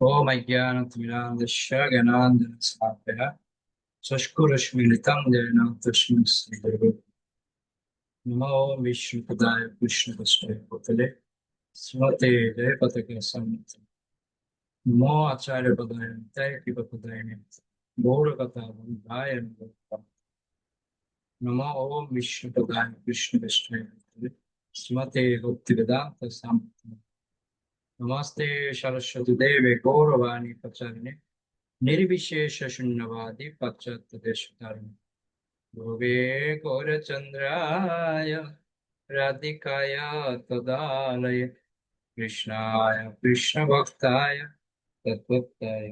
ओम अज्ञानतिमिरान्धस्य ज्ञानाञ्जनशलाकया चक्षुरुन्मीलितं येन तस्मै श्रीगुरवे नमो विष्णुपदाय कृष्णपृष्ठाय भूतले श्रीमते जयपताके सन्निधौ नमो आचार्यपदाय नित्याय कृपापदाय गौरकथा वल्लभाय नमः नमो ओम विष्णुपदाय कृष्णपृष्ठाय भूतले श्रीमते भक्तिवेदान्त स्वामी नमस्ते सरस्वती देवे गौरवाणी प्रचारिणे निर्विशेष शून्यवादी पाश्चात्य देशतारिणे भुवे गौरचन्द्राय राधिकाय तदालये कृष्णाय कृष्णभक्ताय तद्भक्ताय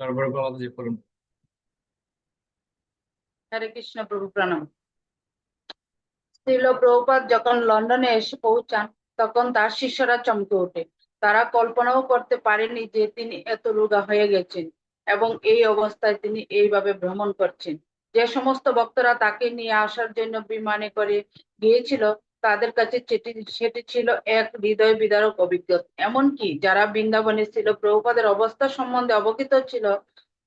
সর্বপ্রথম করুন। হরে কৃষ্ণ প্রভু প্রণাম। শ্রীল প্রভুপাদ যখন লন্ডনে এসে পৌঁছান তখন তার শিষ্যরা চমকে ওঠে। তারা কল্পনাও করতে পারেনি যে তিনি এত রোগা হয়ে গেছেন এবং এই অবস্থায় তিনি এইভাবে ভ্রমণ করছেন। যে সমস্ত ভক্তরা তাকে নিয়ে আসার জন্য বিমানে করে গিয়েছিল তাদের কাছে সেটি ছিল এক হৃদয় বিদারক অভিজ্ঞতা। এমনকি যারা বৃন্দাবনে ছিল প্রভুপাদের অবস্থা সম্বন্ধে অবগত ছিল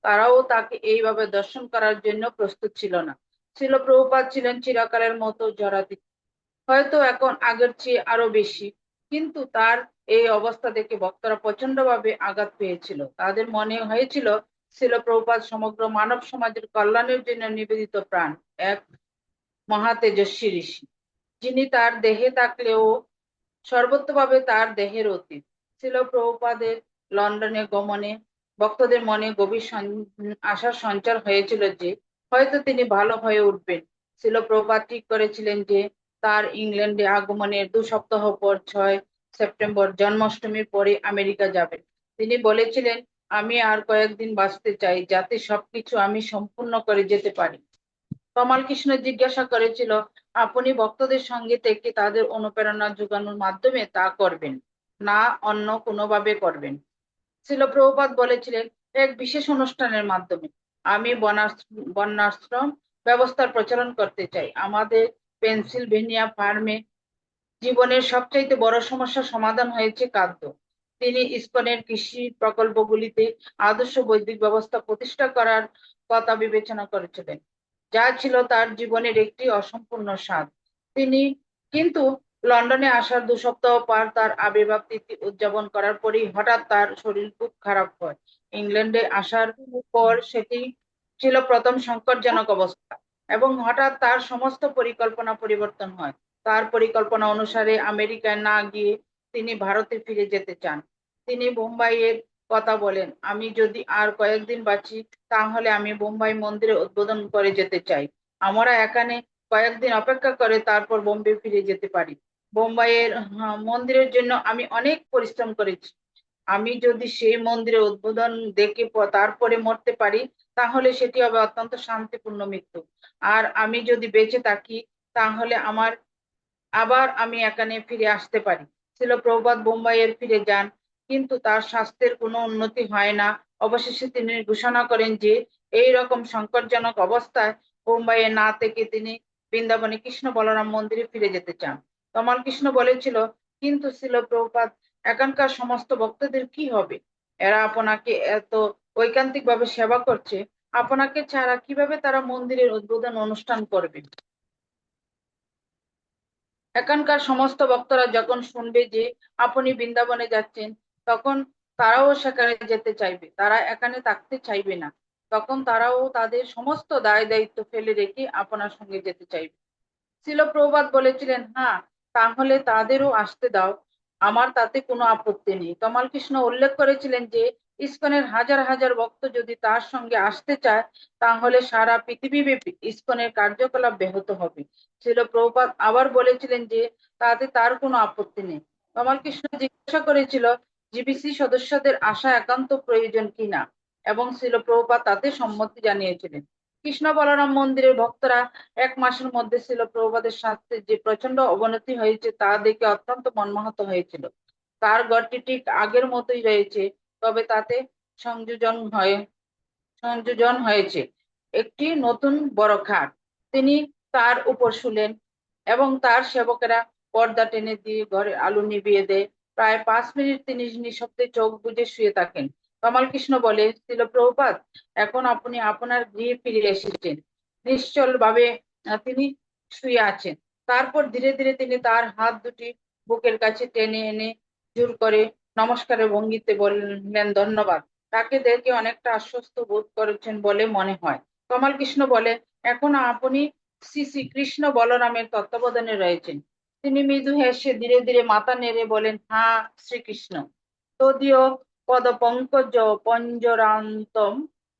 তারাও তাকে এইভাবে দর্শন করার জন্য প্রস্তুত ছিল না। ছিল প্রভুপাদ ছিলেন চিরকালের মতো জরাজীর্ণ, হয়তো এখন আগের চেয়ে আরো বেশি, কিন্তু তার এই অবস্থা দেখে ভক্তরা প্রচন্ড ভাবে আঘাত পেয়েছিল। তাদের মনে হয়েছিল ছিল প্রভুপাদ সমগ্র মানব সমাজের কল্যাণের জন্য নিবেদিত প্রাণ, এক মহা তেজস্বী ঋষি, যিনি তার দেহে থাকলেও সর্বত্রভাবে তার দেহের অতীত। ছিল প্রভুপাদের লন্ডনে গমনে ভক্তদের মনে গভীর আশার সঞ্চার হয়েছিল যে হয়তো তিনি ভালো হয়ে উঠবেন। ছিল প্রভুপাদ ঠিক করেছিলেন যে তার ইংল্যান্ডে আগমনের 2 সপ্তাহ পর 6 সেপ্টেম্বর জন্মাষ্টমীর পরে আমেরিকা যাবেন। তিনি বলেছিলেন, আমি আর কয়েকদিন বাঁচতে চাই যাতে সবকিছু আমি সম্পূর্ণ করে যেতে পারি। কমল কৃষ্ণ জিজ্ঞাসা করেছিল, আপনি ভক্তদের সঙ্গে থেকে তাদের অনুপ্রেরণা যোগানোর মাধ্যমে তা করবেন না অন্য কোনোভাবে করবেন? ছিল প্রভুপাদ বলেছিলেন, এক বিশেষ অনুষ্ঠানের মাধ্যমে। আমি বর্ণাশ্রম ব্যবস্থার প্রচলন করতে চাই। আমাদের পেনসিলভেনিয়া ফার্মে জীবনের সবচাইতে বড় সমস্যার সমাধান হয়েছে খাদ্য। তিনি ইসকনের কৃষি প্রকল্পগুলিতে আদর্শ বৈদিক ব্যবস্থা প্রতিষ্ঠা করার কথা বিবেচনা করেছিলেন, যা ছিল তার জীবনের একটি অসম্পূর্ণ স্বাদ। তিনি কিন্তু লন্ডনে আসার 2 সপ্তাহ পর তার আবির্ভাব তিথি উদযাপন করার পরেই হঠাৎ তার শরীর খুব খারাপ হয়। ইংল্যান্ডে আসার পর সেটি ছিল প্রথম সংকটজনক অবস্থা এবং হঠাৎ তার সমস্ত পরিকল্পনা পরিবর্তন হয়। তার পরিকল্পনা অনুসারে আমেরিকায় না গিয়ে তিনি ভারতে ফিরে যেতে চান। তিনি বোম্বাইয়ের কথা বলেন, আমি যদি আর কয়েকদিন বাঁচি তাহলে আমি বোম্বাই মন্দিরে উদ্বোধন করে যেতে চাই। আমরা এখানে কয়েকদিন অপেক্ষা করে তারপর বোম্বে ফিরে যেতে পারি। বোম্বাইয়ের মন্দিরের জন্য আমি অনেক পরিশ্রম করেছি। আমি যদি সেই মন্দিরে উদ্বোধন দেখে তারপরে মরতে পারি তাহলে সেটি হবে অত্যন্ত শান্তিপূর্ণ মৃত্যু। আর আমি যদি বেঁচে থাকি তাহলে আবার আমি এখানে ফিরে আসতে পারি। ছিল প্রভুপাদ বোম্বাইয়ের ফিরে যান, কিন্তু তার স্বাস্থ্যের কোনো উন্নতি হয় না। অবশেষে তিনি ঘোষণা করেন যে এই রকম সংকটজনক অবস্থায় বোম্বাইয়ে না থেকে তিনি বৃন্দাবনে কৃষ্ণ বলরাম মন্দিরে ফিরে যেতে চান। তমাল কৃষ্ণ বলেছিল, কিন্তু ছিল প্রভুপাদ, এখানকার সমস্ত ভক্তদের কি হবে? এরা আপনাকে এত ঐকান্তিক ভাবে সেবা করছে, আপনাকে ছাড়া কিভাবে তারা মন্দিরের উদ্বোধন অনুষ্ঠান করবে? এখানকার সমস্ত ভক্তরা যখন শুনবে যে আপনি বৃন্দাবনে যাচ্ছেন তখন তারাও সেখানে যেতে চাইবে, তারা এখানে থাকতে চাইবে না। তখন তারাও তাদের সমস্ত দায় দায়িত্ব ফেলে রেখে আপনার সঙ্গে যেতে চাইবে। ছিল প্রভুপাদ বলেছিলেন, হ্যাঁ, তাহলে তাদেরও আসতে দাও, আমার তাতে কোনো আপত্তি নেই। তমাল কৃষ্ণ উল্লেখ করেছিলেন যে ইসকনের হাজার হাজার ভক্ত যদি তার সঙ্গে আসতে চায় তাহলে সারা পৃথিবীব্যাপী ইসকনের কার্যকলাপ ব্যাহত হবে। ছিল প্রভুপাদ আবার বলেছিলেন যে তাতে তার কোনো আপত্তি নেই। তমাল কৃষ্ণ জিজ্ঞাসা করেছিল, জিবিসি সদস্যদের আসা একান্ত প্রয়োজন কিনা, এবং ছিল প্রভুপাদ তাতে সম্মতি জানিয়েছিলেন। কৃষ্ণ বলরাম মন্দিরের ভক্তরা 1 মাসের মধ্যে ছিল প্রভুপাদের স্বাস্থ্যের যে প্রচন্ড অবনতি হয়েছে তা দেখে অত্যন্ত মর্মাহত হয়েছিল। তার ঘরটি ঠিক আগের মতোই রয়েছে, তবে তাতে সংযোজন হয়ে সংযোজন হয়েছে একটি নতুন বড় খাট। তিনি তার উপর শুলেন এবং তার সেবকেরা পর্দা টেনে দিয়ে ঘরে আলো নিভিয়ে দেয়। প্রায় 5 মিনিট তিনি নিঃশব্দে চোখ বুজে শুয়ে থাকেন। কমল কৃষ্ণ বলে, ছিল প্রভুপাদ, এখন আপনি আপনার গৃহে ফিরে এসেছেন। নিশ্চল ভাবে তিনি শুয়ে আছেন। তারপর ধীরে ধীরে তিনি তার হাত দুটি বুকের কাছে টেনে এনে জোর করে নমস্কারের ভঙ্গিতে বললেন, ধন্যবাদ। তাকে দেখে অনেকটা আশ্বস্ত বোধ করেছেন বলে মনে হয়। কমল কৃষ্ণ বলে, এখন আপনি শ্রী শ্রীকৃষ্ণ বলরামের তত্ত্বাবধানে রয়েছেন। তিনি মৃদু হেসে ধীরে ধীরে মাথা নেড়ে বলেন, হ্যাঁ শ্রীকৃষ্ণ। তদীয় পদ পঙ্কজ পঞ্জরান্তম।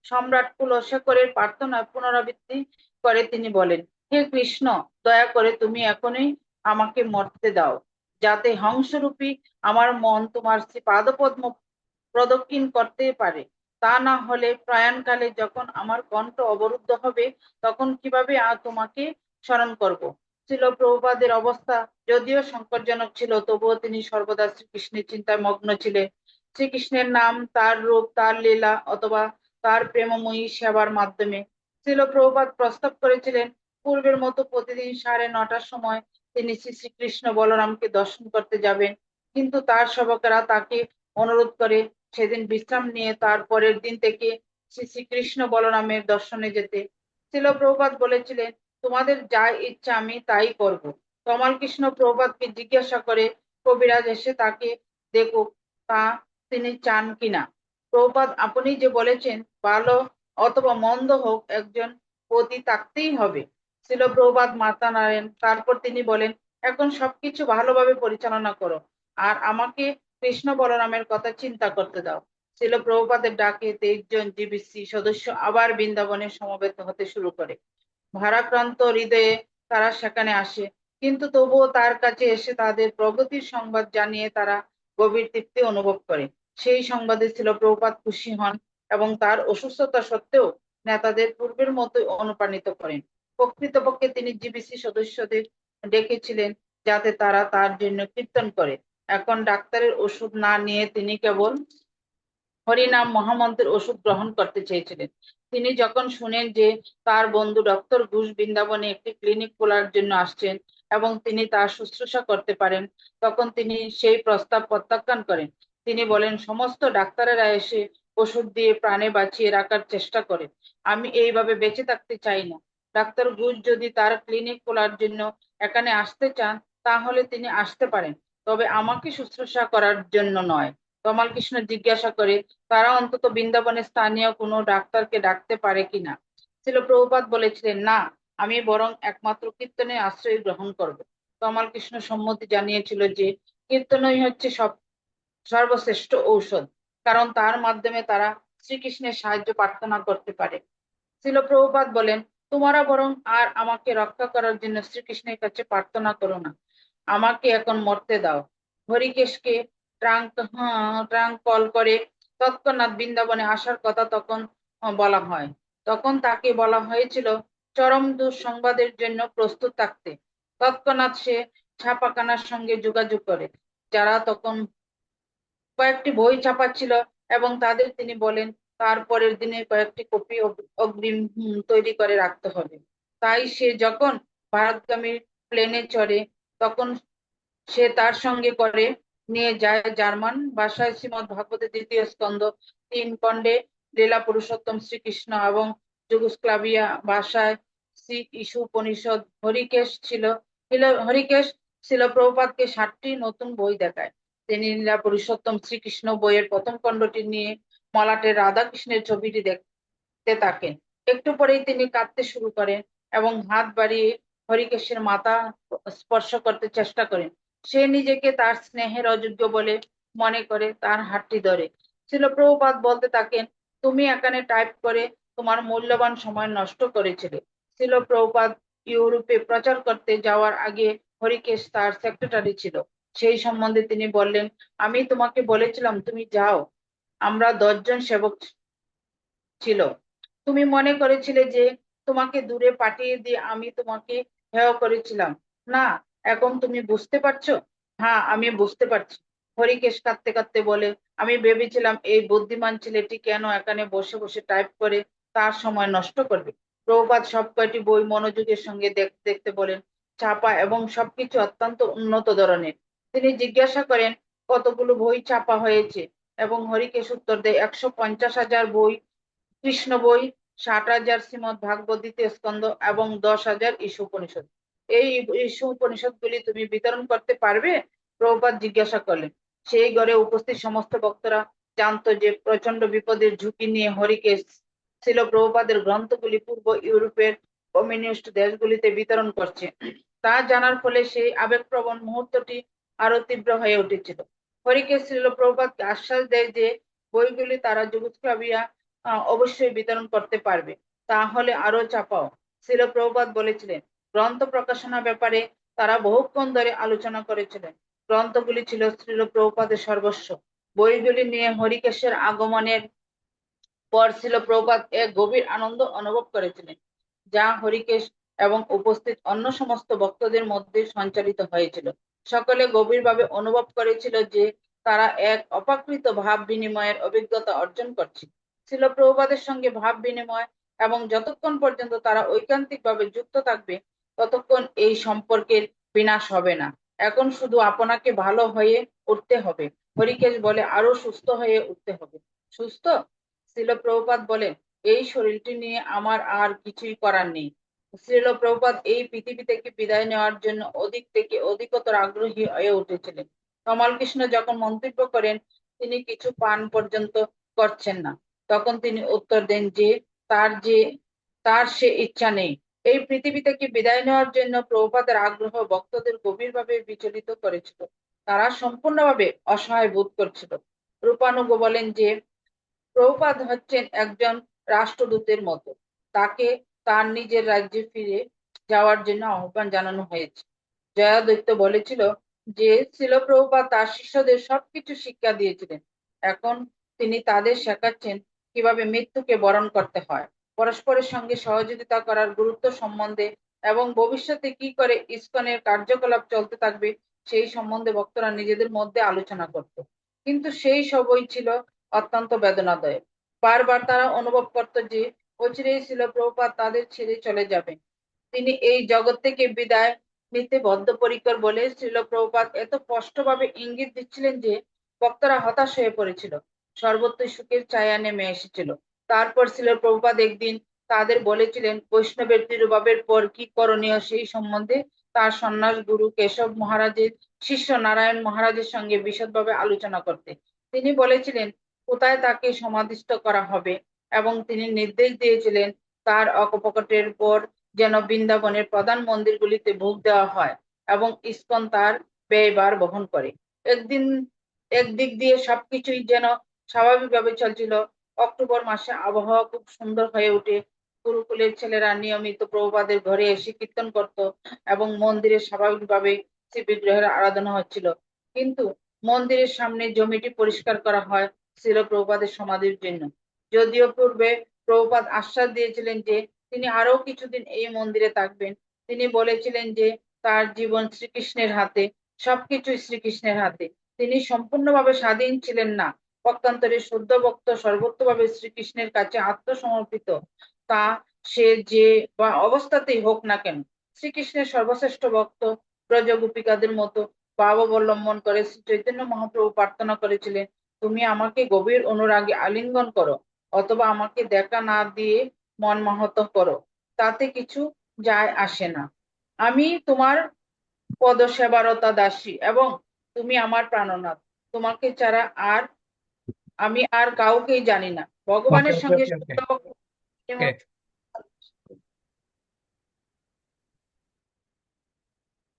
সম্রাট কুলশেখরের প্রার্থনায় পুনরাবৃত্তি করে তিনি বলেন, হে কৃষ্ণ, দয়া করে তুমি এখনই আমাকে মরতে দাও, যাতে হংসরূপী আমার মন তোমার শ্রী পাদপদ্ম প্রদক্ষিণ করতে পারে। তা না হলে প্রয়াণকালে যখন আমার কণ্ঠ অবরুদ্ধ হবে, তখন কিভাবে তোমাকে স্মরণ করব। ছিল প্রভুপাদের অবস্থা যদিও সংকটজনক ছিল, তবুও তিনি সর্বদা শ্রীকৃষ্ণের চিন্তায় মগ্ন ছিলেন। শ্রীকৃষ্ণের নাম, তার রূপ, তার লীলা অথবা তার প্রেমময়ী সেবার মাধ্যমে। ছিল প্রভুপাদ প্রস্তাব করেছিলেন পূর্বের মতো প্রতিদিন 9:30টার সময় তিনি শ্রী শ্রীকৃষ্ণ বলরামকে দর্শন করতে যাবেন, কিন্তু তার সেবকেরা তাকে অনুরোধ করে সেদিন বিশ্রাম নিয়ে তার পরের দিন থেকে শ্রী শ্রীকৃষ্ণ বলরামের দর্শনে যেতে। ছিল প্রভুপাদ বলেছিলেন, তোমাদের যা ইচ্ছা আমি তাই করব। কমল কৃষ্ণ প্রভুপাদকে জিজ্ঞাসা করে কবিরাজ এসে তাকে দেখুক, তা তিনি চান কিনা। প্রভুপাদ আপনি যে বলেছেন, ভালো অথবা মন্দ হোক একজন পতি থাকতেই হবে। ছিল প্রভুপাদ মাথা নাড়েন। তারপর তিনি বলেন, এখন সবকিছু ভালোভাবে পরিচালনা করো আর আমাকে কৃষ্ণ বলরামের কথা চিন্তা করতে দাও। ছিল প্রভুপাদের ডাকে 23 জন জিবিসি সদস্য আবার বৃন্দাবনে সমবেত হতে শুরু করে। ভারাক্রান্ত হৃদয়ে তারা সেখানে আসে, কিন্তু তবুও তার কাছে এসে তাদের প্রগতির সংবাদ জানিয়ে তারা গভীর তৃপ্তি অনুভব করে। সেই সংবাদে ছিল প্রভুপাদ খুশি হন এবং তার অসুস্থতা সত্ত্বেও নেতাদের পূর্বের মতোই অনুপ্রাণিত করেন। প্রকৃতপক্ষে তিনি জিবিসি সদস্যদের ডেকেছিলেন যাতে তারা তার জন্য কীর্তন করে। এখন ডাক্তারের ওষুধ না নিয়ে তিনি কেবল হরিনাম মহামন্ত্রের ওষুধ গ্রহণ করতে চেয়েছিলেন। তিনি যখন শুনেন যে তার বন্ধু ডক্টর ঘোষ বৃন্দাবনে একটি ক্লিনিক খোলার জন্য আসছেন এবং তিনি তার শুশ্রূষা করতে পারেন, তখন তিনি সেই প্রস্তাব প্রত্যাখ্যান করেন। তিনি বলেন, সমস্ত ডাক্তারেরা এসে ওষুধ দিয়ে প্রাণে বাঁচিয়ে রাখার চেষ্টা করে, আমি এইভাবে বেঁচে থাকতে চাই না। ডাক্তার ঘোষ যদি তার ক্লিনিক খোলার জন্য এখানে আসতে চান, তাহলে তিনি আসতে পারেন, তবে আমাকে শুশ্রূষা করার জন্য নয়। কমল কৃষ্ণ জিজ্ঞাসা করে, তারা অন্তত বৃন্দাবনের স্থানীয় কোনো ডাক্তারকে ডাকতে পারে কিনা। ছিল প্রভুপাদ বলেছিলেন, না, আমি বরং একমাত্র কীর্তনের আশ্রয় গ্রহণ করব। কমল কৃষ্ণ সম্মতি জানিয়েছিল যে কীর্তনই হচ্ছে সর্বশ্রেষ্ঠ ঔষধ, কারণ তার মাধ্যমে তারা শ্রীকৃষ্ণের সাহায্য প্রার্থনা করতে পারে। ছিল প্রভুপাদ বলেন, তোমরা বরং আর আমাকে রক্ষা করার জন্য শ্রীকৃষ্ণের কাছে প্রার্থনা করো না, আমাকে এখন মরতে দাও। হরিকেশকে ট্রাঙ্ক কল করে তৎক্ষণাৎ বৃন্দাবনে আসার কথা তখন বলা হয়। তখন তাকে বলা হয়েছিল চরম দুঃসংবাদের জন্য প্রস্তুত থাকতে। তৎক্ষণাৎ সে ছাপাখানার সঙ্গে যোগাযোগ করে, যারা তখন কয়েকটি বই ছাপাচ্ছিল, এবং তাদের তিনি বলেন তার পরের দিনে কয়েকটি কপি অগ্রিম তৈরি করে রাখতে হবে। তাই সে যখন ভারতগামী প্লেনে চড়ে, তখন সে তার সঙ্গে করে নিয়ে যায় জার্মান ভাষায় শ্রীমদ ভাগবতের 2য় স্কন্ধ, 3 খণ্ডে লীলা পুরুষোত্তম শ্রীকৃষ্ণ, এবং যুগোস্লাভিয়া ভাষায় শ্রী ইসু উপনিষদ। হরিকেশ ছিল প্রভুপাদকে 7টি নতুন বই দেখায়। তিনি লীলা পুরুষোত্তম শ্রীকৃষ্ণ বইয়ের প্রথম খণ্ডটি নিয়ে মলাটের রাধাকৃষ্ণের ছবিটি দেখতে থাকেন। একটু পরেই তিনি কাঁদতে শুরু করেন এবং হাত বাড়িয়ে হরিকেশের মাথা স্পর্শ করতে চেষ্টা করেন। সে নিজেকে তার স্নেহের অযোগ্য বলে মনে করে তার হাতটি ধরে। ছিল প্রভুপাদ বলতে থাকেন, তুমি এখানে টাইপ করে তোমার মূল্যবান সময় নষ্ট করেছিলে। ছিল প্রভুপাদ ইউরোপে প্রচার করতে যাওয়ার আগে হরিকেশ তার সেক্রেটারি ছিল। সেই সম্বন্ধে তিনি বললেন, আমি তোমাকে বলেছিলাম তুমি যাও, আমরা 10 জন সেবক ছিল। তুমি মনে করেছিলে যে তোমাকে দূরে পাঠিয়ে দিয়ে আমি তোমাকে হেয় করেছিলাম। না, এখন তুমি বুঝতে পারছো? হ্যাঁ, আমি বুঝতে পারছি। হরিকেশ কাঁদতে কাঁদতে বলে, আমি ভেবেছিলাম এই বুদ্ধিমান ছেলেটি কেন এখানে বসে বসে টাইপ করে তার সময় নষ্ট করবে। প্রভুপাদ সব কয়টি বই মনোযোগের সঙ্গে দেখতে দেখতে বলেন, ছাপা এবং সবকিছু অত্যন্ত উন্নত ধরনের। তিনি জিজ্ঞাসা করেন, কতগুলো বই ছাপা হয়েছে? এবং হরিকেশ উত্তর দেয়, 150,000 বই, কৃষ্ণ বই, 60,000 শ্রীমদ ভাগবত দ্বিতীয় স্কন্ধ এবং 10,000 ঈশু উপনিষদ। এই ঈশু উপনিষদ গুলি তুমি বিতরণ করতে পারবে? প্রভুপাদ জিজ্ঞাসা করলেন। সেই ঘরে উপস্থিত সমস্ত ভক্তরা জানতো যে প্রচন্ড বিপদের ঝুঁকি নিয়ে হরিকেশ ছিল প্রভুপাদের গ্রন্থগুলি পূর্ব ইউরোপের কমিউনিস্ট দেশগুলিতে বিতরণ করছে। তা জানার ফলে সেই আবেগপ্রবণ মুহূর্তটি আরো তীব্র হয়ে উঠেছিল। হরিকেশ ছিল প্রভুপাদকে আশ্বাস দেয় যে বইগুলি তারা যুগোস্লাভিয়া অবশ্যই বিতরণ করতে পারবে, তাহলে আরো চাপাও। ছিল প্রভুপাদ বলেছিলেন, গ্রন্থ প্রকাশনা ব্যাপারে তারা বহুক্ষণ ধরে আলোচনা করেছিলেন। গ্রন্থগুলি ছিল শ্রীল প্রভুপাদের সর্বস্ব। বইগুলি নিয়ে হরিকেশের আগমনের পর ছিল প্রভুপাদ এক গভীর আনন্দ অনুভব করেছিলেন, যা হরিকেশ এবং উপস্থিত অন্য সমস্ত ভক্তদের মধ্যে সঞ্চারিত হয়েছিল। সকলে গভীরভাবে অনুভব করেছিল যে তারা এক অপ্রাকৃত ভাব বিনিময়ের অভিজ্ঞতা অর্জন করছে। ছিল প্রভুপাদের সঙ্গে ভাব বিনিময় এবং যতক্ষণ পর্যন্ত তারা ঐকান্তিকভাবে যুক্ত থাকবে ততক্ষণ এই সম্পর্কের বিনাশ হবে না। এখন শুধু আপনাকে ভালো হয়ে উঠতে হবে। হরিকেশ বলে, আরো সুস্থ হয়ে উঠতে হবে। সুস্থ? শ্রীল প্রভুপাদ বলেন, এই শরীরটি নিয়ে আমার আর কিছুই করার নেই। শ্রীল প্রভুপাদ এই পৃথিবী থেকে বিদায় নেওয়ার জন্য অধিক থেকে অধিকতর আগ্রহী হয়ে উঠেছিলেন। কমল কৃষ্ণ যখন মন্তব্য করেন তিনি কিছু পান পর্যন্ত করছেন না, তখন তিনি উত্তর দেন যে যে তার সে ইচ্ছা নেই। এই পৃথিবী থেকে বিদায় নেওয়ার জন্য প্রভুপাদের আগ্রহ ভক্তদের গভীরভাবে বিচলিত করেছিল। তারা সম্পূর্ণভাবে অসহায় বোধ করছিল। রূপানুগ বলেন যে প্রভুপাদ হচ্ছেন একজন রাষ্ট্রদূতের মতো। তাকে তার নিজের রাজ্যে ফিরে যাওয়ার জন্য আহ্বান জানানো হয়েছে। জয়া দৈত্য বলেছিল যে ছিল প্রভুপাদ তার শিষ্যদের সবকিছু শিক্ষা দিয়েছিলেন, এখন তিনি তাদের শেখাচ্ছেন কিভাবে মৃত্যুকে বরণ করতে হয়, পরস্পরের সঙ্গে সহযোগিতা করার গুরুত্ব সম্বন্ধে এবং ভবিষ্যতে কি করে ইসকনের কার্যকলাপ চলতে থাকবে সেই সম্বন্ধে ভক্তরা নিজেদের মধ্যে আলোচনা করত। কিন্তু সেই সবই ছিল অত্যন্ত বেদনাদায়ক। বারবার তারা অনুভব করত যে অচিরেই ছিল প্রভুপাদ তাদের ছেড়ে চলে যাবেন। তিনি এই জগৎ থেকে বিদায় নিতে বদ্ধপরিকর বলে শ্রীল প্রভুপাদ এত স্পষ্টভাবে ইঙ্গিত দিচ্ছিলেন যে ভক্তরা হতাশ হয়ে পড়েছিল। সর্বত্রই সুখের ছায়া নেমে এসেছিল। তারপর শ্রীল প্রভুপাদ একদিন তাদের বলেছিলেন বৈষ্ণবের তিরোভাবের পর কি করণীয় সেই সম্বন্ধে তার সন্ন্যাস গুরু কেশব মহারাজের শিষ্য নারায়ণ মহারাজের সঙ্গে বিশদভাবে আলোচনা করতে। তিনি বলেছিলেন কোথায় তাকে সমাধিস্থ করা হবে এবং তিনি নির্দেশ দিয়েছিলেন তার অকপটের পর যেন বৃন্দাবনের প্রধান মন্দিরগুলিতে ভোগ দেওয়া হয় এবং ইসকন তার ব্যয়ভার বহন করে। একদিন একদিক দিয়ে সবকিছুই যেন স্বাভাবিকভাবে চলছিল। অক্টোবর মাসে আবহাওয়া খুব সুন্দর হয়ে ওঠে। গুরুকুলের ছেলেরা নিয়মিত প্রভুপাদের ঘরে এসে কীর্তন করত এবং মন্দিরে স্বাভাবিকভাবে শ্রী বিগ্রহের আরাধনা হচ্ছিল। কিন্তু মন্দিরের সামনে জমিটি পরিষ্কার করা হয় ছিল প্রভুপাদের সমাধির জন্য। যদিও পূর্বে প্রভুপাদ আশ্বাস দিয়েছিলেন যে তিনি আরো কিছুদিন এই মন্দিরে থাকবেন। তিনি বলেছিলেন যে তার জীবন শ্রীকৃষ্ণের হাতে, সবকিছুই শ্রীকৃষ্ণের হাতে। তিনি সম্পূর্ণভাবে স্বাধীন ছিলেন না। পক্ষান্তরে শুদ্ধ ভক্ত সর্বত্রভাবে শ্রীকৃষ্ণের কাছে আত্মসমর্পিত, তা সে যে বা অবস্থাতেই হোক না কেন। শ্রীকৃষ্ণের সর্বশ্রেষ্ঠ ভক্ত ব্রজ গোপিকাদের মতো ভাব অবলম্বন করে শ্রী চৈতন্য মহাপ্রভু প্রার্থনা করেছিলেন, তুমি আমাকে গভীর অনুরাগে আলিঙ্গন করো অথবা আমাকে দেখা না দিয়ে মনমোহিত করো, তাতে কিছু যায় আসে না। আমি তোমার পদসেবারতা দাসী এবং তুমি আমার প্রাণনাথ। তোমাকে ছাড়া আর আমি আর কাউকেই জানি না। ওকে ভগবানের ওকে সঙ্গে ওকে ওকে শুদ্ধ ভক্তি ওকে।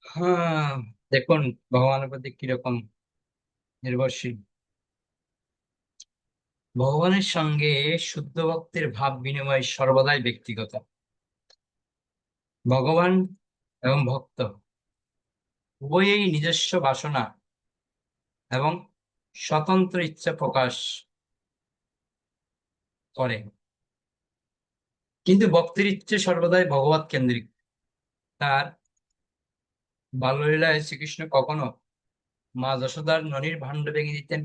হ্যাঁ, দেখুন ভগবানের প্রতি কিরকম নির্ভরশীল। ভগবানের সঙ্গে শুদ্ধ ভক্তের ভাব বিনিময় সর্বদাই ব্যক্তিগত। ভগবান এবং ভক্ত উভয়েই নিজস্ব বাসনা এবং স্বতন্ত্র ইচ্ছা প্রকাশ করে, কিন্তু ভক্তের ইচ্ছে সর্বদাই ভগবৎ কেন্দ্রিক। তার বাল্যলীলায় শ্রীকৃষ্ণ কখনো মা যশোদার ননির ভাণ্ড ভেঙে দিতেন,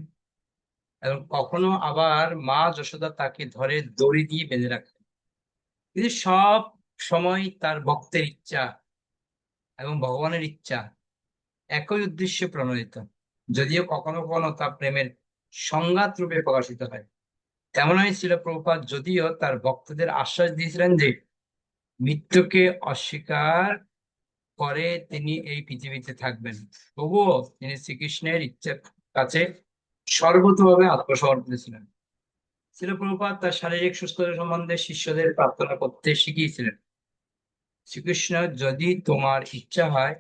এবং কখনো আবার মা যশোদা তাকে ধরে দড়ি দিয়ে বেঁধে রাখতেন। কিন্তু সব সময় তার ভক্তের ইচ্ছা এবং ভগবানের ইচ্ছা একই উদ্দেশ্যে প্রণোদিত, যদিও কখনো কখনো তা প্রেমের সংঘাত রূপে প্রকাশিত হয়। তেমনই ছিল প্রভুপাদ, যদিও তার ভক্তদের আশ্বাস দিয়েছিলেন যে মৃত্যুকে অস্বীকার করে তিনি এই পৃথিবীতে থাকবেন, তবুও তিনি শ্রীকৃষ্ণের ইচ্ছার কাছে সর্বতভাবে আত্মসমর্পিত ছিলেন। ছিল প্রভুপাদ তার শারীরিক সুস্থতা সম্বন্ধে শিষ্যদের প্রার্থনা করতে শিখিয়েছিলেন, শ্রীকৃষ্ণ, যদি তোমার ইচ্ছা হয়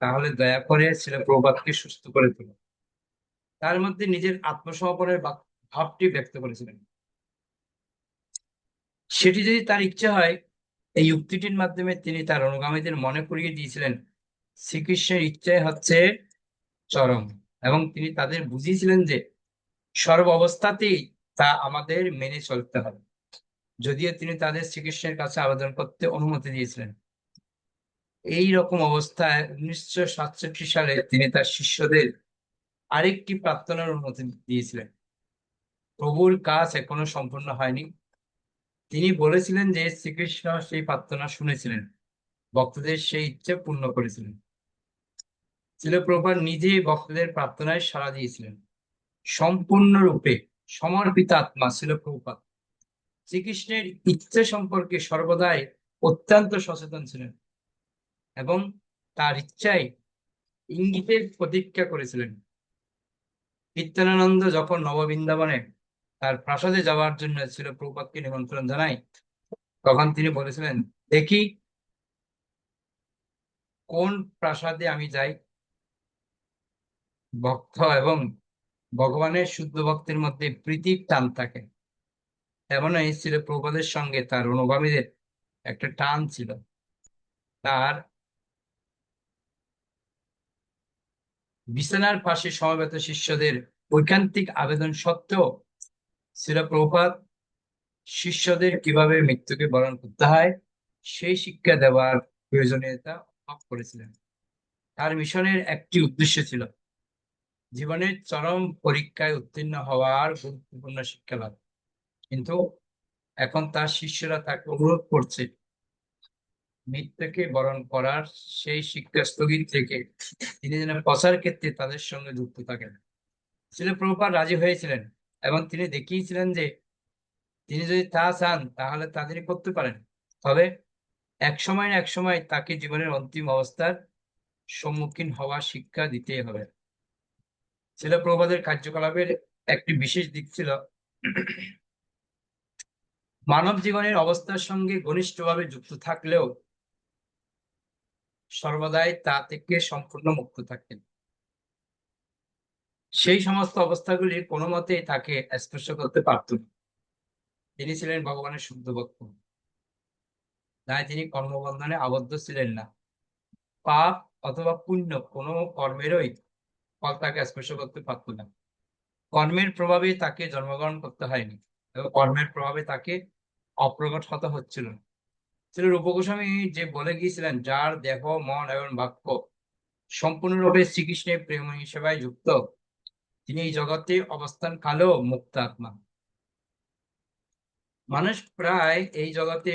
তাহলে দয়া করে ছিল প্রভুপাদকে সুস্থ করে তোলো। তার মধ্যে নিজের আত্মসমর্পণের ভাবটি ব্যক্ত করেছিলেন। সেটি যদি তার ইচ্ছা হয়, এই উক্তিটির মাধ্যমে তিনি তার অনুগামীদের মনে করিয়ে দিয়েছিলেন শ্রীকৃষ্ণের ইচ্ছাই হচ্ছে চরম, এবং তিনি তাদের বুঝিয়েছিলেন যে সর্ব অবস্থাতেই তা আমাদের মেনে চলতে হবে। যদিও তিনি তাদের শ্রীকৃষ্ণের কাছে আবেদন করতে অনুমতি দিয়েছিলেন। এই রকম অবস্থায় 1967 সালে তিনি তার শিষ্যদের আরেকটি প্রার্থনার অনুমতি দিয়েছিলেন। প্রভুর কাজ এখনো সম্পূর্ণ হয়নি। তিনি বলেছিলেন যে শ্রীকৃষ্ণ সেই প্রার্থনা শুনেছিলেন, ভক্তদের সেই ইচ্ছে পূর্ণ করেছিলেন। ছিল প্রভুপাদ নিজে ভক্তদের প্রার্থনায় সাড়া দিয়েছিলেন। সম্পূর্ণরূপে সমর্পিত আত্মা ছিল প্রভুপাদ শ্রীকৃষ্ণের ইচ্ছে সম্পর্কে সর্বদাই অত্যন্ত সচেতন ছিলেন, এবং তার ইচ্ছায় ইঙ্গিতের প্রতীক্ষা করেছিলেন। নিত্যানন্দ যখন নববৃন্দাবনে তার প্রাসাদে যাওয়ার জন্য ছিল প্রভুপাদকে নিমন্ত্রণ জানায়, তখন তিনি বলেছিলেন, দেখি কোন প্রাসাদে আমি যাই, ভক্ত এবং ভগবানের শুদ্ধ ভক্তের মধ্যে প্রীতির টান থাকে। তেমনই ছিল প্রভুপাদের সঙ্গে তার অনুগামীদের একটা টান ছিল। তার বিছানার পাশে সমবেত শিষ্যদের ঐকান্তিক আবেদন সত্ত্বেও ছিল প্রভুপাদ শিষ্যদের কিভাবে মৃত্যুকে বরণ করতে হয় সেই শিক্ষা দেওয়ার প্রয়োজনীয়তা অনুভব করেছিলেন। তার মিশনের একটি উদ্দেশ্য ছিল জীবনের চরম পরীক্ষায় উত্তীর্ণ হওয়ার গুরুত্বপূর্ণ শিক্ষা লাভ। কিন্তু এখন তার শিষ্যরা তাকে অনুরোধ করছে মৃত্যুকে বরণ করার সেই শিক্ষা স্থগিত রেখে তিনি যেন প্রচার ক্ষেত্রে তাদের সঙ্গে যুক্ত থাকেন। ছিল প্রভুপাদ রাজি হয়েছিলেন, এবং তিনি দেখিয়েছিলেন যে তিনি যদি তা চান তাহলে তা তিনি করতে পারেন। তবে এক সময় না এক সময় তাকে জীবনের অন্তিম অবস্থার সম্মুখীন হওয়ার শিক্ষা দিতেই হবে। ছিল প্রভুপাদের কার্যকলাপের একটি বিশেষ দিক ছিল মানব জীবনের অবস্থার সঙ্গে ঘনিষ্ঠভাবে যুক্ত থাকলেও সর্বদাই তা থেকে সম্পূর্ণ মুক্ত থাকতেন। সেই সমস্ত অবস্থাগুলি কোনো মতেই তাকে স্পর্শ করতে পারত না। তিনি ছিলেন ভগবানের শুদ্ধ ভক্ত, তাই তিনি কর্মবন্ধনে আবদ্ধ ছিলেন না। পাপ অথবা পুণ্য কোনো কর্মেরই ফল তাকে স্পর্শ করতে পারত না। কর্মের প্রভাবে তাকে জন্মগ্রহণ করতে হয়নি, এবং কর্মের প্রভাবে তাকে অপ্রকট হতে হচ্ছিল না। ছিল রূপ গোস্বামী যে বলে গিয়েছিলেন, যার দেহ মন এবং বাক্য সম্পূর্ণরূপে শ্রীকৃষ্ণের প্রেম সেবায় যুক্ত, তিনি এই জগতে অবস্থান কালেও মুক্ত আত্মা। মানুষ প্রায় এই জগতে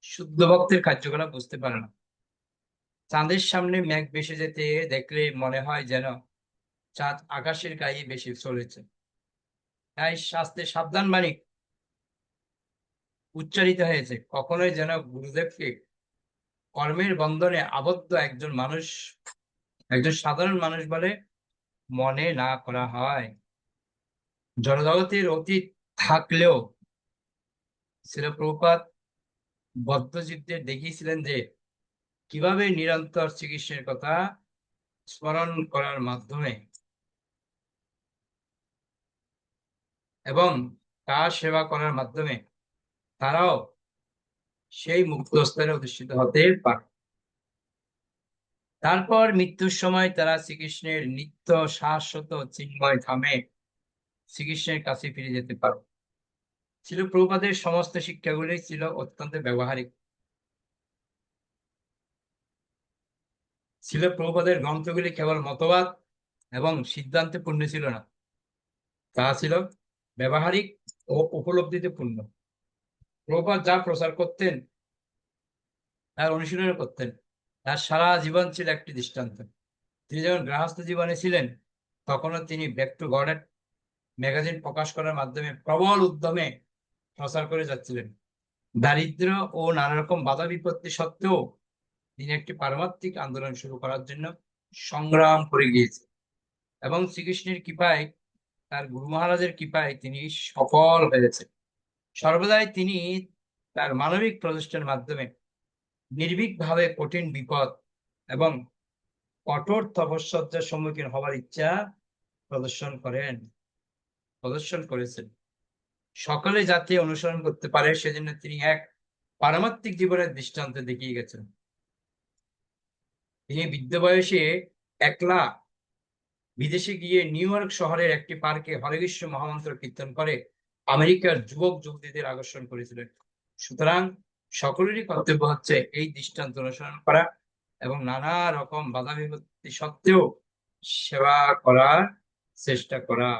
শুদ্ধ ভক্তের কার্যকলাপ বুঝতে পারে না। চাঁদের সামনে মেঘ ভেসে যেতে দেখলে মনে হয় যেন চাঁদ আকাশের গায়ে ভেসে চলেছে। তাই শাস্ত্রে সাবধান বাণী উচ্চারিত হয়েছে, কখনোই যেন গুরুদেবকে কর্মের বন্ধনে আবদ্ধ একজন সাধারণ মানুষ বলে মনে না করা হয়। জড়জগতের অতীত থাকলেও শ্রীল প্রভুপাদ বদ্ধজীবদের দেখিয়েছিলেন যে কিভাবে নিরন্তর শ্রীকৃষ্ণের কথা স্মরণ করার মাধ্যমে এবং তার সেবা করার মাধ্যমে তারাও সেই মুক্ত স্তরে অধিষ্ঠিত হতে পারে। তারপর মৃত্যুর সময় তারা শ্রীকৃষ্ণের নিত্য শাশ্বত চিন্ময় ধামে শ্রীকৃষ্ণের কাছে ফিরে যেতে পারে। ছিল প্রভুপাদের সমস্ত শিক্ষাগুলি ছিল অত্যন্ত ব্যবহারিক। ছিল প্রভুপাদের গ্রন্থগুলি কেবল মতবাদ এবং সিদ্ধান্তে পূর্ণ ছিল না, তা ছিল ব্যবহারিক ও উপলব্ধিতে পূর্ণ। প্রভুপাদ যা প্রচার করতেন, তার অনুশীলন করতেন, তার সারা জীবন ছিল একটি দৃষ্টান্ত। তিনি যখন গৃহস্থ জীবনে ছিলেন, তখনও তিনি ব্যাক টু গডের ম্যাগাজিন প্রকাশ করার মাধ্যমে প্রবল উদ্যমে প্রচার করে যাচ্ছিলেন। দারিদ্র ও নানা রকম বাধা বিপত্তি সত্ত্বেও তিনি একটি পারমার্থিক আন্দোলন শুরু করার জন্য সংগ্রাম করে গিয়েছেন, এবং শ্রীকৃষ্ণের কৃপায়, তার গুরু মহারাজের কৃপায় তিনি সফল হয়েছেন। সর্বদাই তিনি তার মানবিক প্রচেষ্টার মাধ্যমে নির্ভীকভাবে কঠিন বিপদ এবং কঠোর তপস্যার সম্মুখীন হওয়ার ইচ্ছা প্রদর্শন করেছেন। সকলে যাতে অনুসরণ করতে পারে, সেজন্য তিনি এক পারমার্থিক জীবনের দৃষ্টান্ত দেখিয়ে গেছেন। তিনি বৃদ্ধ বয়সে একলা বিদেশে গিয়ে নিউ ইয়র্ক শহরের একটি পার্কে হরে কৃষ্ণ মহামন্ত্র কীর্তন করে আমেরিকার যুবক যুবতীদের আকর্ষণ করেছিলেন। সুতরাং সকলেরই কর্তব্য হচ্ছে এই দৃষ্টান্ত অনুসরণ করা এবং নানা রকম বাধা বিপত্তি সত্ত্বেও সেবা করার চেষ্টা করা।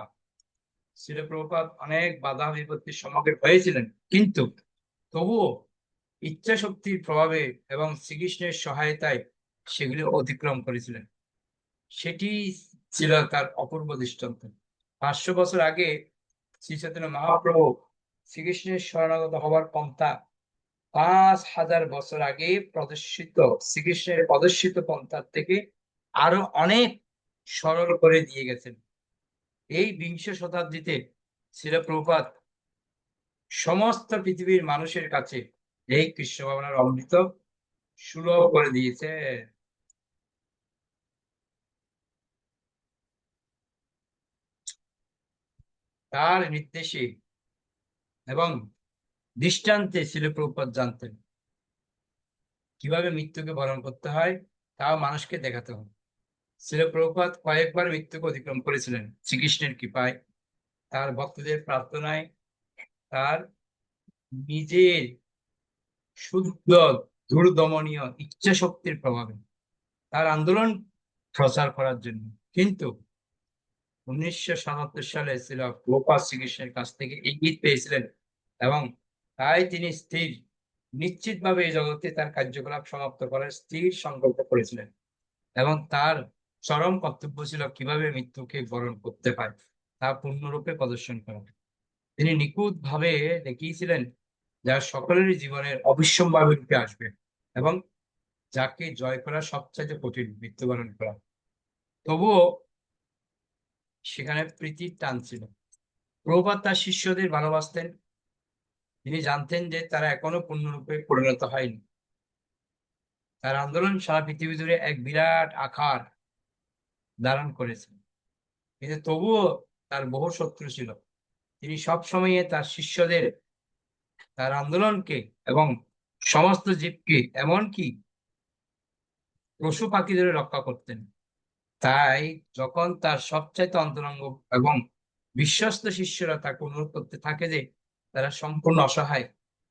শ্রীল প্রভুপাদ অনেক বাধা বিপত্তির সম্মুখীন হয়েছিলেন, কিন্তু তবুও ইচ্ছা শক্তির প্রভাবে এবং শ্রীকৃষ্ণের সহায়তায় সেগুলি অতিক্রম করেছিলেন। সেটি ছিল তার অপূর্ব দৃষ্টান্ত। 500 বছর আগে শ্রী চৈতন্য মহাপ্রভু শ্রীকৃষ্ণের শরণাগত হওয়ার পন্থা 5000 বছর আগে শ্রীকৃষ্ণের প্রদর্শিত পন্থার থেকে আরো অনেক সরল করে দিয়ে গেছেন। এই বিংশ শতাব্দীতে শ্রীল প্রভুপাদ সমস্ত পৃথিবীর মানুষের কাছে এই কৃষ্ণ ভাবনার অমৃত সুলভ করে দিয়েছে। তার নির্দেশে এবং দৃষ্টান্তে শ্রীল প্রভুপাদ জানতেন কিভাবে মৃত্যুকে বরণ করতে হয়, তাও মানুষকে দেখাতে হবে। শ্রীল প্রভুপাদ কয়েকবার মৃত্যুকে অতিক্রম করেছিলেন শ্রীকৃষ্ণের কৃপায়, তার ভক্তদের প্রার্থনায়, তার নিজের শুদ্ধ দুর্দমনীয় ইচ্ছা শক্তির প্রভাবে, তার আন্দোলন প্রচার করার জন্য। কিন্তু 1977 সালে শ্রীল প্রভুপাদ শ্রীকৃষ্ণের কাছ থেকে ইঙ্গিত পেয়েছিলেন, এবং তাই তিনি নিশ্চিতভাবে এই জগতে তার কার্যকলাপ সমাপ্ত করার স্থির সংকল্প করেছিলেন। এবং তার চরম কর্তব্য ছিল কিভাবে মৃত্যুকে বরণ করতে হয় তা পূর্ণরূপে প্রদর্শন করা। তিনি নিখুঁত ভাবে দেখিয়েছিলেন যা সকলেরই জীবনের অবিস্মরণীয় রূপে আসবে, এবং যাকে জয় করা সবচাইতে কঠিন, মৃত্যুবরণ করা। তবুও সেখানে প্রীতির টান ছিল। প্রভুপাদ তার শিষ্যদের ভালোবাসতেন। তিনি জানতেন যে তারা এখনো পূর্ণরূপে পরিণত হয়নি। তার আন্দোলন সারা পৃথিবী জুড়ে এক বিরাট আকার ধারণ করেছে, কিন্তু তবুও তার বহু শত্রু ছিল। তিনি সব সময় তার শিষ্যদের, তার আন্দোলনকে এবং সমস্ত জীবকে, এমনকি পশু পাখিদের রক্ষা করতেন। তাই যখন তার সবচাইতে অন্তরঙ্গ এবং বিশ্বস্ত শিষ্যরা তাকে অনুরোধ করতে থাকে যে তারা সম্পূর্ণ অসহায়,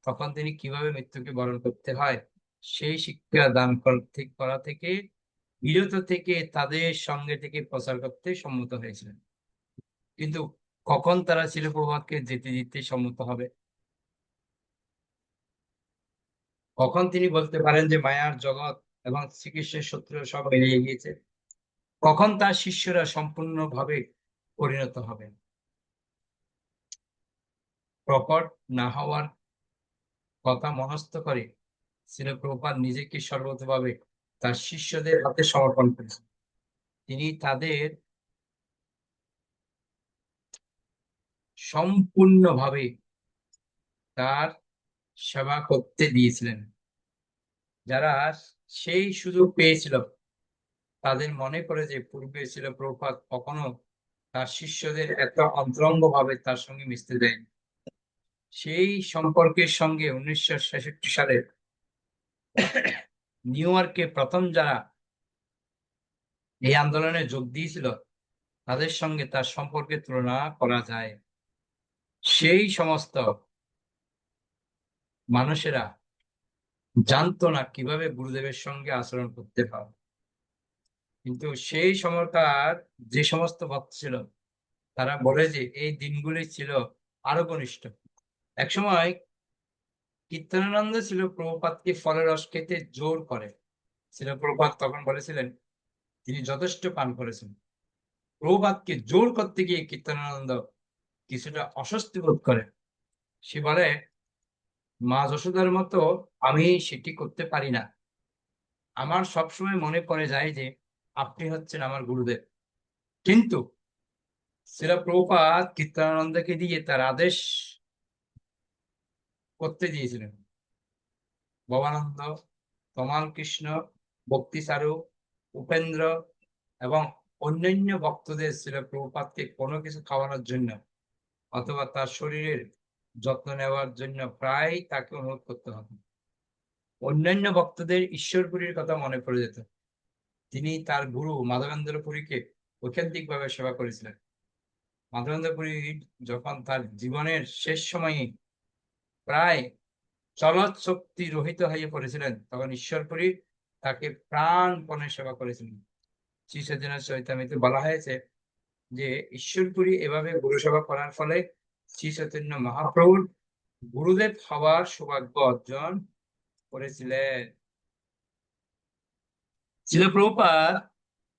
তখন তিনি কিভাবে মৃত্যুকে বরণ করতে হয় সেই শিক্ষা দান করা থেকে বিরত থেকে তাদের সঙ্গে থেকে প্রচার করতে সম্মত হয়েছিলেন। কিন্তু কখন তারা শিলপ্রপাতকে যেতে দিতে সম্মত হবে? কখন তিনি বলতে পারেন যে মায়ার জগৎ এবং শ্রীকৃষ্ণের শত্রু সব মিলিয়ে গিয়েছে? কখন তার শিষ্যরা সম্পূর্ণভাবে পরিণত হবে? প্রকট না হওয়ার কথা মনস্থ করে শ্রীল প্রভুপাদ নিজেকে সর্বতভাবে তার শিষ্যদের হাতে সমর্পণ করেছেন। তিনি তাদের সম্পূর্ণভাবে তার সেবা করতে দিয়েছিলেন। যারা সেই সুযোগ পেয়েছিল, তাদের মনে করে যে পূর্বে ছিল প্রভুপাদ কখনো তার শিষ্যদের এত অন্তরঙ্গ ভাবে তার সঙ্গে মিশতে দেয়নি। সেই সম্পর্কের সঙ্গে 1966 সালে নিউ ইয়র্কে প্রথম যারা এই আন্দোলনে যোগ দিয়েছিল, তাদের সঙ্গে তার সম্পর্কের তুলনা করা যায়। সেই সমস্ত মানুষেরা জানতো না কিভাবে গুরুদেবের সঙ্গে আচরণ করতে হয়। কিন্তু সেই সময়কার যে সমস্ত ভক্ত ছিল তারা বলে যে এই দিনগুলি ছিল আরো ঘনিষ্ঠ। একসময় কীর্তনানন্দ ছিল প্রভুপাদকে ফলের রস খেতে জোর করে। ছিল প্রভুপাদ তখন বলেছিলেন তিনি যথেষ্ট পান করেছেন। প্রভুপাদকে জোর করতে গিয়ে কীর্তনানন্দ কিছুটা অস্বস্তি বোধ করে। সে বলে, মা যশোদার মতো আমি সেটি করতে পারি না। আমার সবসময় মনে পড়ে যায় যে আপনি হচ্ছেন আমার গুরুদেব। কিন্তু শ্রীল প্রভুপাদ কীর্তনানন্দকে দিয়ে তার আদেশ করতে দিয়েছিলেন। ভবানন্দ, তমাল কৃষ্ণ, ভক্তিসারু, উপেন্দ্র এবং অন্যান্য ভক্তদের শ্রীল প্রভুপাদকে কোনো কিছু খাওয়ানোর জন্য অথবা তার শরীরের যত্ন নেওয়ার জন্য প্রায় তাকে অনুরোধ করতে হতো। অন্যান্য ভক্তদের ঈশ্বরপুরীর কথা মনে পড়ে যেত। তিনি তার গুরু মাধবেন্দ্র পুরীকে ঐকান্তিক ভাবে সেবা করেছিলেন। মাধবেন্দ্র পুরী যখন তার জীবনের শেষ সময়ে প্রায় চলৎ শক্তি রহিত হয়ে পড়েছিলেন তখন ঈশ্বরপুরী তাকে প্রাণপণে সেবা করেছিলেন। শ্রী চৈতন্য চরিতামৃতে বলা হয়েছে যে ঈশ্বরপুরী এভাবে গুরু সেবা করার ফলে শ্রী চৈতন্য মহাপ্রভুর গুরুদেব হওয়ার সৌভাগ্য অর্জন করেছিলেন। শ্রীল প্রভুপাদ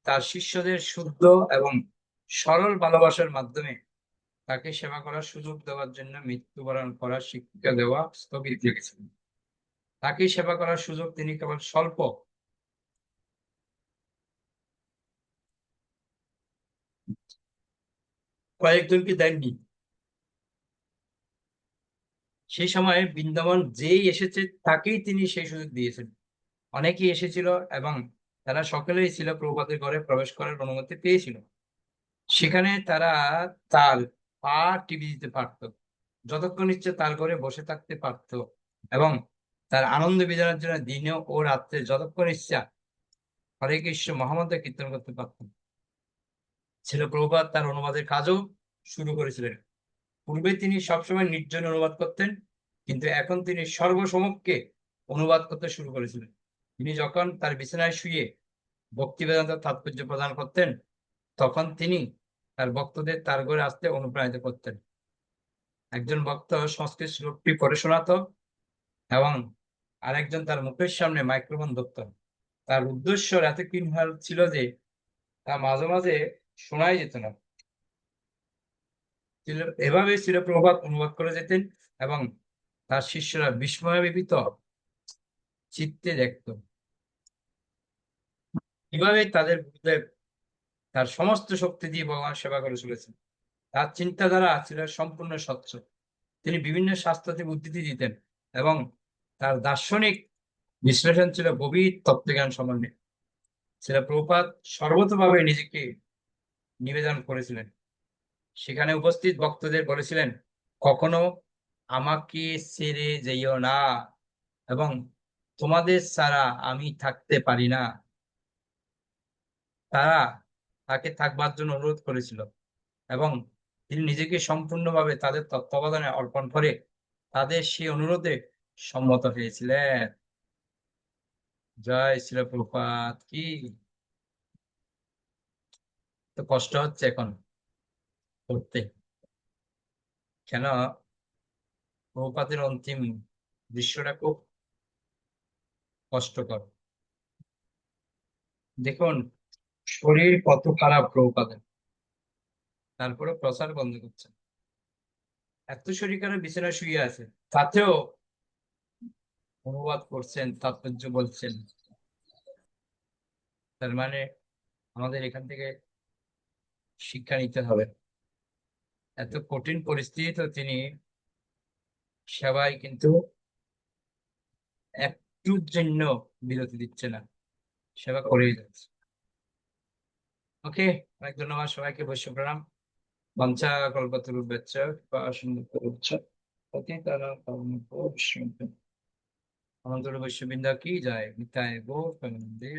তার শিষ্যদের শুদ্ধ এবং সরল ভালোবাসার মাধ্যমে তাকে সেবা করার সুযোগ দেওয়ার জন্য মৃত্যুবরণ করার শিক্ষা দেওয়া স্থগিত রেখেছিলেন। তাকে সেবা করার সুযোগ তিনি কেবল স্বল্প কয়েকজনকে দেননি। সেই সময় বৃন্দাবন যেই এসেছে তাকেই তিনি সেই সুযোগ দিয়েছেন। অনেকেই এসেছিল এবং তারা সকলেই ছিল প্রভুপাদের ঘরে প্রবেশ করার অনুমতি পেয়েছিল। সেখানে তারা তার পা টিপে দিতে পারত, যতক্ষণ ইচ্ছে তার ঘরে বসে থাকতে পারত এবং তার আনন্দ বিধানের জন্য দিনে ও রাত্রে যতক্ষণ ইচ্ছা হরে কৃষ্ণ মহামন্ত্র কীর্তন করতে পারতেন। ছিল প্রভুপাদ তার অনুবাদের কাজও শুরু করেছিলেন। পূর্বে তিনি সবসময় নির্জনে অনুবাদ করতেন, কিন্তু এখন তিনি সর্বসমক্ষে অনুবাদ করতে শুরু করেছিলেন। তিনি যখন তার বিছানায় শুয়ে ভক্তি বেদান্তের তাৎপর্য প্রদান করতেন তখন তিনি তার ভক্তদের তার ঘরে আসতে অনুপ্রাণিত করতেন। একজন ভক্ত সংস্কৃত শ্লোকটি পড়ে শোনাতো এবং আরেকজন তার মুখের সামনে মাইক্রোফোন ধরত। তার উদ্দেশ্য এত কিনভার ছিল যে তা মাঝে মাঝে শোনাই যেত না। এভাবে ছিল প্রভাত অনুবাদ করে যেতেন এবং তার শিষ্যরা বিস্ময়ান্বিত চিত্তে দেখত কিভাবে তাদের গুরুদেব তার সমস্ত শক্তি দিয়ে ভগবান সেবা করে চলেছেন। তার চিন্তাধারা ছিল সম্পূর্ণ স্বচ্ছ। তিনি বিভিন্ন শাস্ত্র থেকে উদ্ধৃতি দিতেন এবং তার দার্শনিক বিশ্লেষণ ছিল গভীর তত্ত্বজ্ঞান সমন্বয়ে। ছিল প্রভুপাদ সর্বতভাবে নিজেকে নিবেদন করেছিলেন। সেখানে উপস্থিত ভক্তদের বলেছিলেন, কখনো আমাকে ছেড়ে যেও না এবং তোমাদের ছাড়া আমি থাকতে পারি না। তারা তাকে থাকবার জন্য অনুরোধ করেছিল এবং তিনি নিজেকে সম্পূর্ণভাবে তাদের তত্ত্বাবধানে অর্পণ করে তাদের সেই অনুরোধে সম্মত হয়েছিলেন। জয় শ্রীল প্রভুপাদ কি। তো কষ্ট হচ্ছে এখন করতে, কেন প্রভুপাদের অন্তিম দৃশ্যটা খুব কষ্টকর। দেখুন শরীর কত খারাপ প্রভুপাদের, তারপরে প্রচার বন্ধ করছেন। এত শরীর খারাপ বিছানায় শুয়ে আছে, তাতেও অনুবাদ করছেন, তাৎপর্য বলছেন। তার মানে আমাদের এখান থেকে শিক্ষা নিতে হবে। এত কঠিন পরিস্থিতিতে তিনি সেবায় কিন্তু একটুর জন্য বিরতি দিচ্ছে না, সেবা করেই যাচ্ছে। ওকে, অনেক ধন্যবাদ সবাইকে, বৈশ্য প্রণাম। বঞ্চা কল্পতরুভ্যশ্চ কৃপা সিন্ধুভ্যশ্চ পতিতানাং পাবনেভ্যো বৈষ্ণবেভ্যো নমো। অনন্ত বৈশ্য বৃন্দা কি যায়, নিতাই গৌর প্রেমানন্দে।